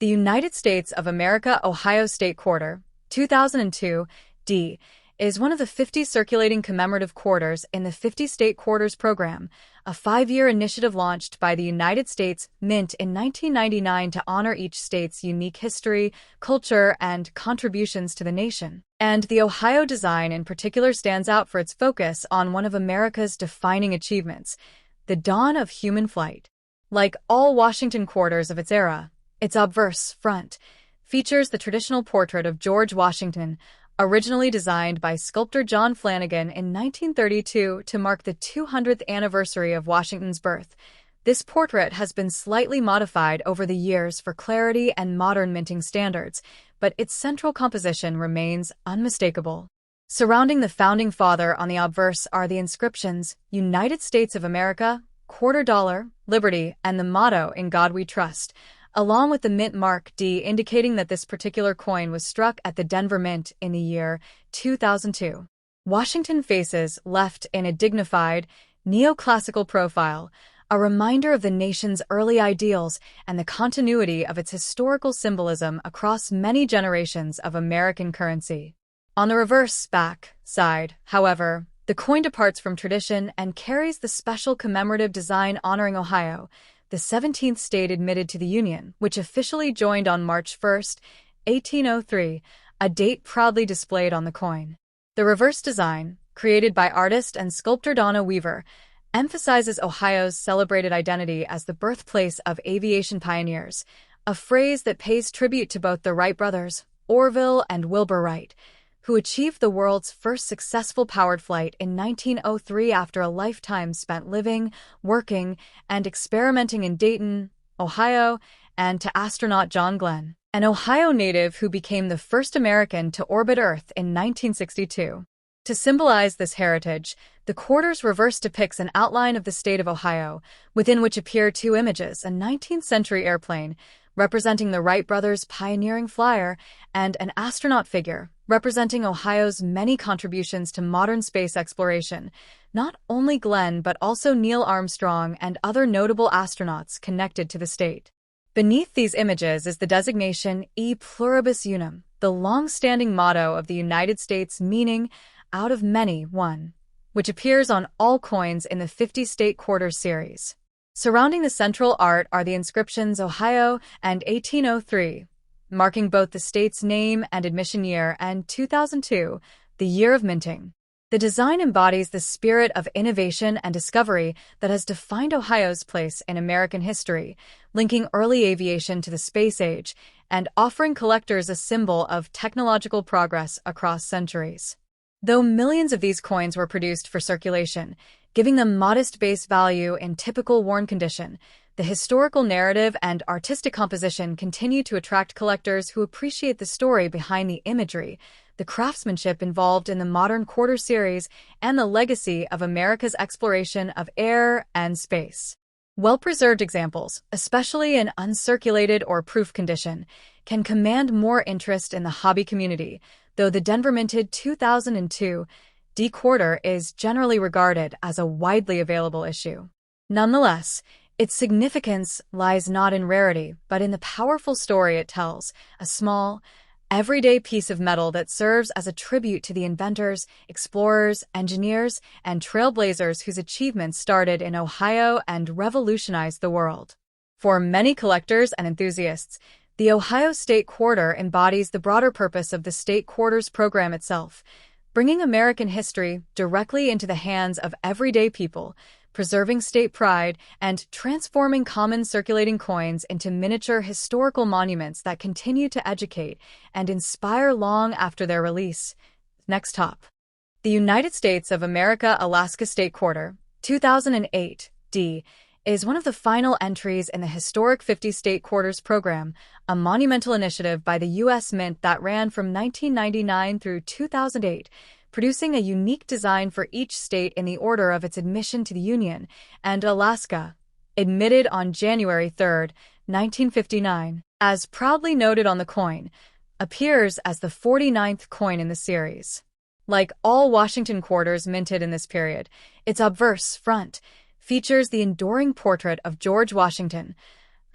The United States of America Ohio State Quarter, 2002, D, is one of the 50 circulating commemorative quarters in the 50 State Quarters program, a 5-year initiative launched by the United States Mint in 1999 to honor each state's unique history, culture, and contributions to the nation. And the Ohio design in particular stands out for its focus on one of America's defining achievements, the dawn of human flight. Like all Washington quarters of its era, its obverse front features the traditional portrait of George Washington, originally designed by sculptor John Flanagan in 1932 to mark the 200th anniversary of Washington's birth. This portrait has been slightly modified over the years for clarity and modern minting standards, but its central composition remains unmistakable. Surrounding the founding father on the obverse are the inscriptions United States of America, Quarter Dollar, Liberty, and the motto In God We Trust, along with the mint mark D indicating that this particular coin was struck at the Denver Mint in the year 2002. Washington faces left in a dignified, neoclassical profile, a reminder of the nation's early ideals and the continuity of its historical symbolism across many generations of American currency. On the reverse back side, however, the coin departs from tradition and carries the special commemorative design honoring Ohio, the 17th state admitted to the Union, which officially joined on March 1, 1803, a date proudly displayed on the coin. The reverse design, created by artist and sculptor Donna Weaver, emphasizes Ohio's celebrated identity as the birthplace of aviation pioneers, a phrase that pays tribute to both the Wright brothers, Orville and Wilbur Wright, who achieved the world's first successful powered flight in 1903 after a lifetime spent living, working, and experimenting in Dayton, Ohio, and to astronaut John Glenn, an Ohio native who became the first American to orbit Earth in 1962. To symbolize this heritage, the quarter's reverse depicts an outline of the state of Ohio, within which appear two images, a 19th-century airplane, representing the Wright brothers' pioneering flyer, and an astronaut figure, representing Ohio's many contributions to modern space exploration, not only Glenn but also Neil Armstrong and other notable astronauts connected to the state. Beneath these images is the designation E pluribus unum, the long-standing motto of the United States meaning, out of many, one, which appears on all coins in the 50 State Quarters series. Surrounding the central art are the inscriptions Ohio and 1803, marking both the state's name and admission year, and 2002, the year of minting. The design embodies the spirit of innovation and discovery that has defined Ohio's place in American history, linking early aviation to the space age and offering collectors a symbol of technological progress across centuries. Though millions of these coins were produced for circulation, giving them modest base value in typical worn condition, the historical narrative and artistic composition continue to attract collectors who appreciate the story behind the imagery, the craftsmanship involved in the modern quarter series, and the legacy of America's exploration of air and space. Well-preserved examples, especially in uncirculated or proof condition, can command more interest in the hobby community, though the Denver minted 2002 D quarter is generally regarded as a widely available issue. Nonetheless, its significance lies not in rarity, but in the powerful story it tells, a small, everyday piece of metal that serves as a tribute to the inventors, explorers, engineers, and trailblazers whose achievements started in Ohio and revolutionized the world. For many collectors and enthusiasts, the Ohio State Quarter embodies the broader purpose of the State Quarters program itself, bringing American history directly into the hands of everyday people, preserving state pride, and transforming common circulating coins into miniature historical monuments that continue to educate and inspire long after their release. Next top. The United States of America Alaska State Quarter, 2008, D, is one of the final entries in the historic 50 State Quarters program, a monumental initiative by the U.S. Mint that ran from 1999 through 2008, producing a unique design for each state in the order of its admission to the Union, and Alaska, admitted on January 3, 1959, as proudly noted on the coin, appears as the 49th coin in the series. Like all Washington quarters minted in this period, its obverse front features the enduring portrait of George Washington,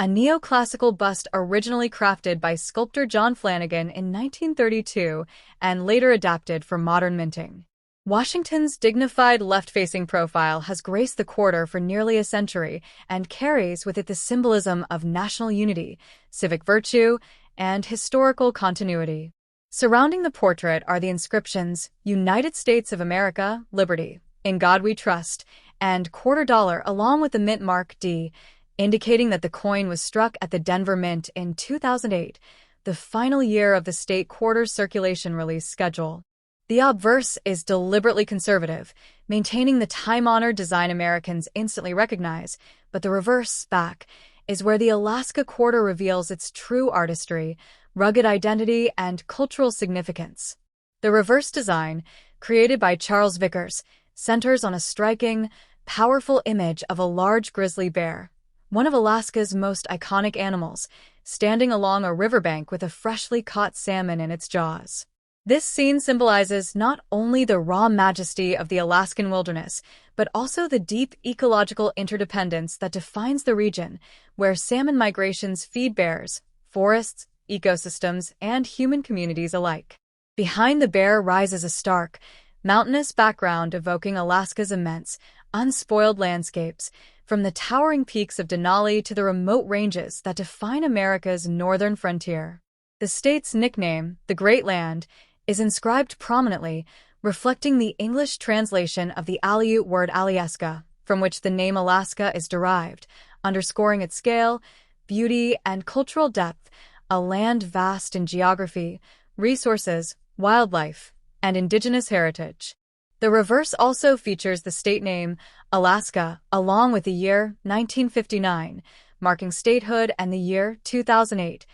a neoclassical bust originally crafted by sculptor John Flanagan in 1932 and later adapted for modern minting. Washington's dignified left-facing profile has graced the quarter for nearly a century and carries with it the symbolism of national unity, civic virtue, and historical continuity. Surrounding the portrait are the inscriptions, United States of America, Liberty, In God We Trust, and $quarter dollar along with the mint mark D, indicating that the coin was struck at the Denver Mint in 2008, the final year of the state quarter's circulation release schedule. The obverse is deliberately conservative, maintaining the time-honored design Americans instantly recognize, but the reverse, back, is where the Alaska quarter reveals its true artistry, rugged identity, and cultural significance. The reverse design, created by Charles Vickers, centers on a striking, powerful image of a large grizzly bear, one of Alaska's most iconic animals, standing along a riverbank with a freshly caught salmon in its jaws. This scene symbolizes not only the raw majesty of the Alaskan wilderness, but also the deep ecological interdependence that defines the region, where salmon migrations feed bears, forests, ecosystems, and human communities alike. Behind the bear rises a stark, mountainous background evoking Alaska's immense, unspoiled landscapes, from the towering peaks of Denali to the remote ranges that define America's northern frontier. The state's nickname, the Great Land, is inscribed prominently, reflecting the English translation of the Aleut word Alyeska, from which the name Alaska is derived, underscoring its scale, beauty, and cultural depth, a land vast in geography, resources, wildlife, and indigenous heritage. The reverse also features the state name, Alaska, along with the year 1959, marking statehood, and the year 2008,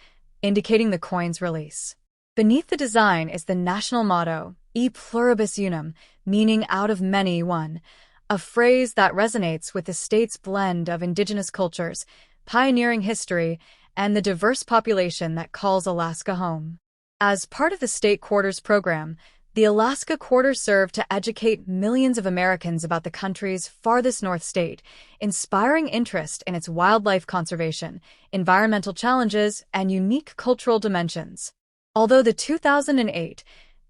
indicating the coin's release. Beneath the design is the national motto, E pluribus unum, meaning out of many one, a phrase that resonates with the state's blend of indigenous cultures, pioneering history, and the diverse population that calls Alaska home. As part of the state quarters program, the Alaska Quarter served to educate millions of Americans about the country's farthest north state, inspiring interest in its wildlife conservation, environmental challenges, and unique cultural dimensions. Although the 2008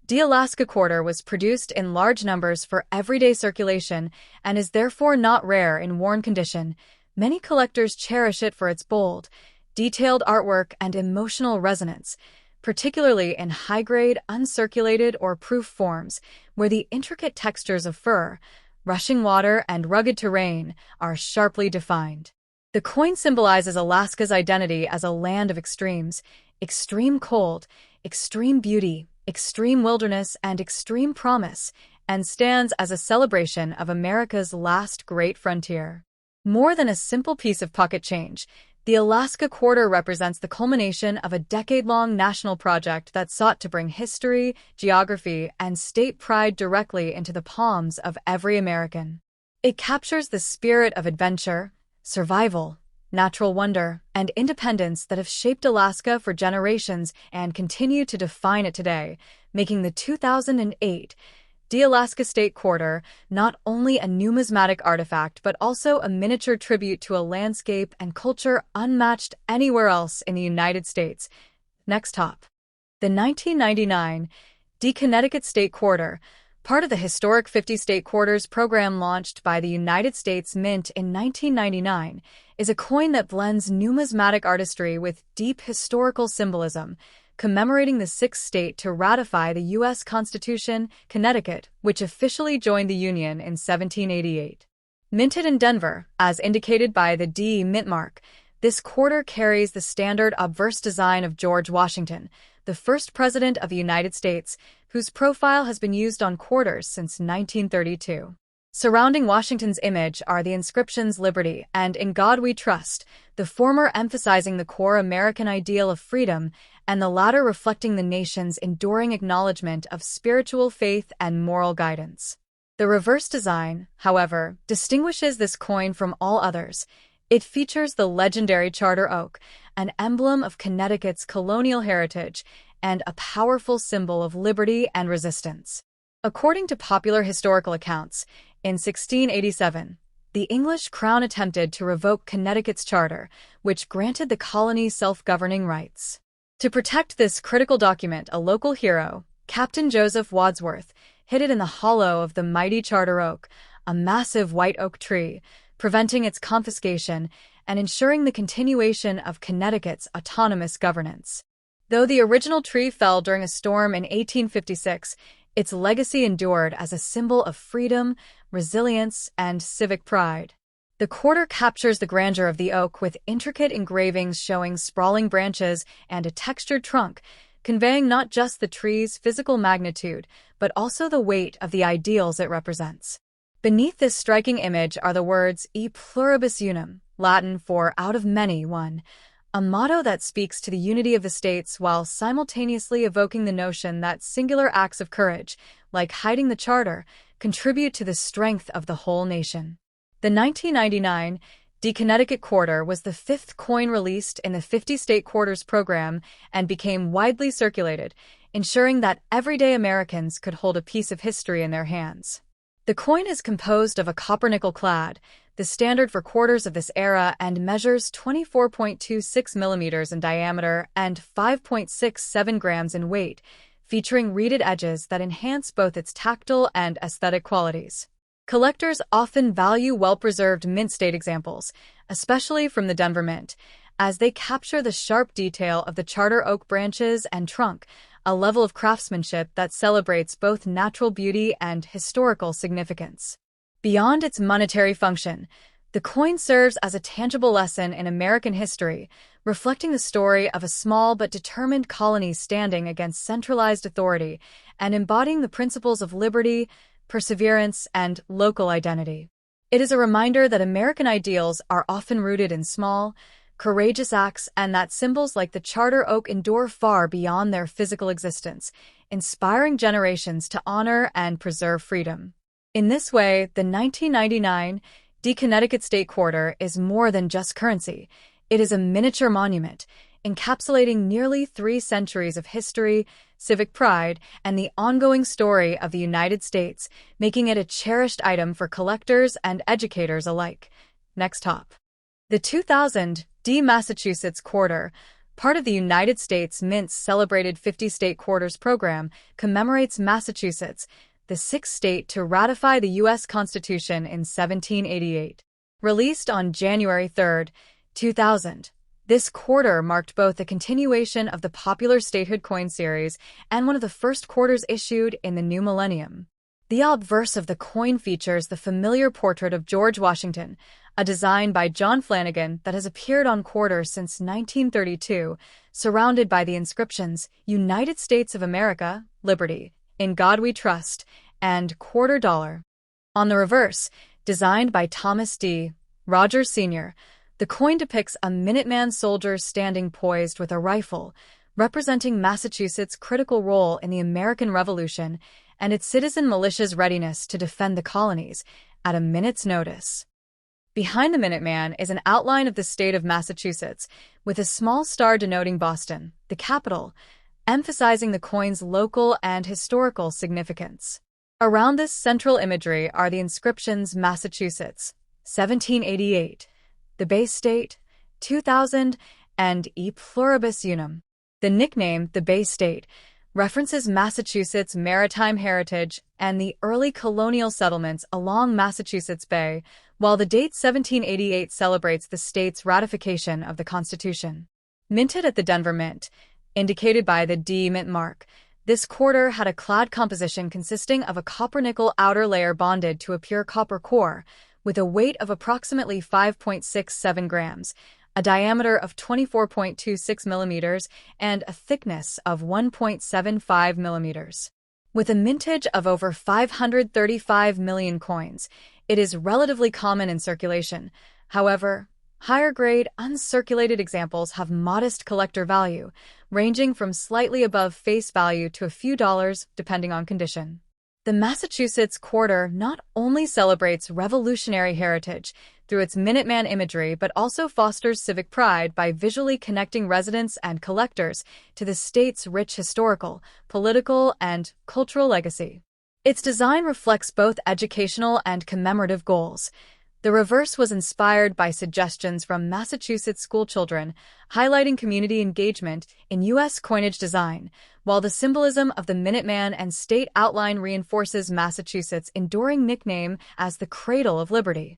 Alaska Quarter was produced in large numbers for everyday circulation and is therefore not rare in worn condition, many collectors cherish it for its bold, detailed artwork and emotional resonance, particularly in high-grade, uncirculated, or proof forms, where the intricate textures of fur, rushing water, and rugged terrain are sharply defined. The coin symbolizes Alaska's identity as a land of extremes, extreme cold, extreme beauty, extreme wilderness, and extreme promise, and stands as a celebration of America's last great frontier. More than a simple piece of pocket change, the Alaska Quarter represents the culmination of a decade-long national project that sought to bring history, geography, and state pride directly into the palms of every American. It captures the spirit of adventure, survival, natural wonder, and independence that have shaped Alaska for generations and continue to define it today, making the 2008 Alaska State Quarter not only a numismatic artifact but also a miniature tribute to a landscape and culture unmatched anywhere else in the United States. Next top. The 1999 Connecticut State Quarter, part of the historic 50 State Quarters program launched by the United States Mint in 1999, is a coin that blends numismatic artistry with deep historical symbolism, commemorating the sixth state to ratify the U.S. Constitution, Connecticut, which officially joined the Union in 1788. Minted in Denver, as indicated by the D mint mark, this quarter carries the standard obverse design of George Washington, the first president of the United States, whose profile has been used on quarters since 1932. Surrounding Washington's image are the inscriptions Liberty and In God We Trust, the former emphasizing the core American ideal of freedom and the latter reflecting the nation's enduring acknowledgement of spiritual faith and moral guidance. The reverse design, however, distinguishes this coin from all others. It features the legendary charter oak, an emblem of Connecticut's colonial heritage and a powerful symbol of liberty and resistance. According to popular historical accounts, in 1687, the English crown attempted to revoke Connecticut's charter, which granted the colony self-governing rights. To protect this critical document, a local hero, Captain Joseph Wadsworth, hid it in the hollow of the mighty charter oak, a massive white oak tree, preventing its confiscation and ensuring the continuation of Connecticut's autonomous governance. Though the original tree fell during a storm in 1856, its legacy endured as a symbol of freedom, resilience, and civic pride. The quarter captures the grandeur of the oak with intricate engravings showing sprawling branches and a textured trunk, conveying not just the tree's physical magnitude, but also the weight of the ideals it represents. Beneath this striking image are the words E pluribus unum, Latin for out of many, one, a motto that speaks to the unity of the states while simultaneously evoking the notion that singular acts of courage, like hiding the charter, contribute to the strength of the whole nation. The 1999 Connecticut quarter was the fifth coin released in the 50-state quarters program and became widely circulated, ensuring that everyday Americans could hold a piece of history in their hands. The coin is composed of a copper-nickel clad, the standard for quarters of this era, and measures 24.26 millimeters in diameter and 5.67 grams in weight, featuring reeded edges that enhance both its tactile and aesthetic qualities. Collectors often value well-preserved mint-state examples, especially from the Denver Mint, as they capture the sharp detail of the charter oak branches and trunk, a level of craftsmanship that celebrates both natural beauty and historical significance. Beyond its monetary function, the coin serves as a tangible lesson in American history, reflecting the story of a small but determined colony standing against centralized authority and embodying the principles of liberty, perseverance, and local identity. It is a reminder that American ideals are often rooted in small, courageous acts and that symbols like the charter oak endure far beyond their physical existence, inspiring generations to honor and preserve freedom. In this way, the 1999 Connecticut State Quarter is more than just currency. It is a miniature monument, encapsulating nearly 3 centuries of history, civic pride, and the ongoing story of the United States, making it a cherished item for collectors and educators alike. Next top. The 2000 Massachusetts Quarter, part of the United States Mint's celebrated 50-state quarters program, commemorates Massachusetts, the sixth state to ratify the U.S. Constitution in 1788. Released on January 3, 2000, this quarter marked both the continuation of the popular statehood coin series and one of the first quarters issued in the new millennium. The obverse of the coin features the familiar portrait of George Washington, a design by John Flanagan that has appeared on quarters since 1932, surrounded by the inscriptions United States of America, Liberty, In God We Trust, and Quarter Dollar. On the reverse, designed by Thomas D. Rogers Sr., the coin depicts a Minuteman soldier standing poised with a rifle, representing Massachusetts' critical role in the American Revolution and its citizen militia's readiness to defend the colonies at a minute's notice. Behind the Minuteman is an outline of the state of Massachusetts, with a small star denoting Boston, the capital, emphasizing the coin's local and historical significance. Around this central imagery are the inscriptions Massachusetts, 1788, the Bay State, 2000, and E pluribus unum. The nickname, the Bay State, references Massachusetts' maritime heritage and the early colonial settlements along Massachusetts Bay, while the date 1788 celebrates the state's ratification of the Constitution. Minted at the Denver Mint, indicated by the D Mint mark, this quarter had a clad composition consisting of a copper-nickel outer layer bonded to a pure copper core, with a weight of approximately 5.67 grams, a diameter of 24.26 millimeters, and a thickness of 1.75 millimeters. With a mintage of over 535 million coins, it is relatively common in circulation. However, higher-grade, uncirculated examples have modest collector value, ranging from slightly above face value to a few dollars, depending on condition. The Massachusetts Quarter not only celebrates revolutionary heritage through its Minuteman imagery, but also fosters civic pride by visually connecting residents and collectors to the state's rich historical, political, and cultural legacy. Its design reflects both educational and commemorative goals. The reverse was inspired by suggestions from Massachusetts schoolchildren, highlighting community engagement in U.S. coinage design, while the symbolism of the Minuteman and state outline reinforces Massachusetts' enduring nickname as the Cradle of Liberty.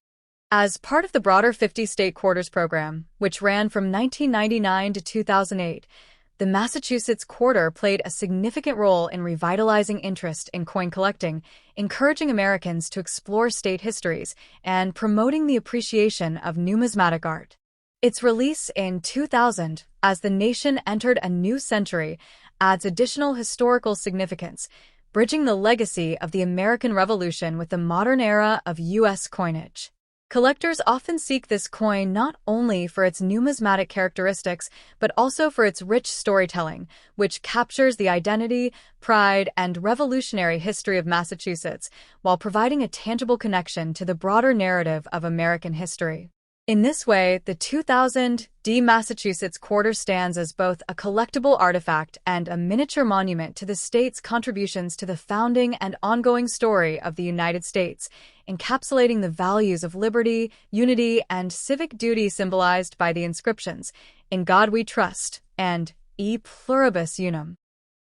As part of the broader 50-state quarters program, which ran from 1999 to 2008, the Massachusetts quarter played a significant role in revitalizing interest in coin collecting, encouraging Americans to explore state histories, and promoting the appreciation of numismatic art. Its release in 2000, as the nation entered a new century, adds additional historical significance, bridging the legacy of the American Revolution with the modern era of U.S. coinage. Collectors often seek this coin not only for its numismatic characteristics, but also for its rich storytelling, which captures the identity, pride, and revolutionary history of Massachusetts, while providing a tangible connection to the broader narrative of American history. In this way, the 2000 Massachusetts quarter stands as both a collectible artifact and a miniature monument to the state's contributions to the founding and ongoing story of the United States, encapsulating the values of liberty, unity, and civic duty symbolized by the inscriptions, "In God We Trust," and "E Pluribus Unum."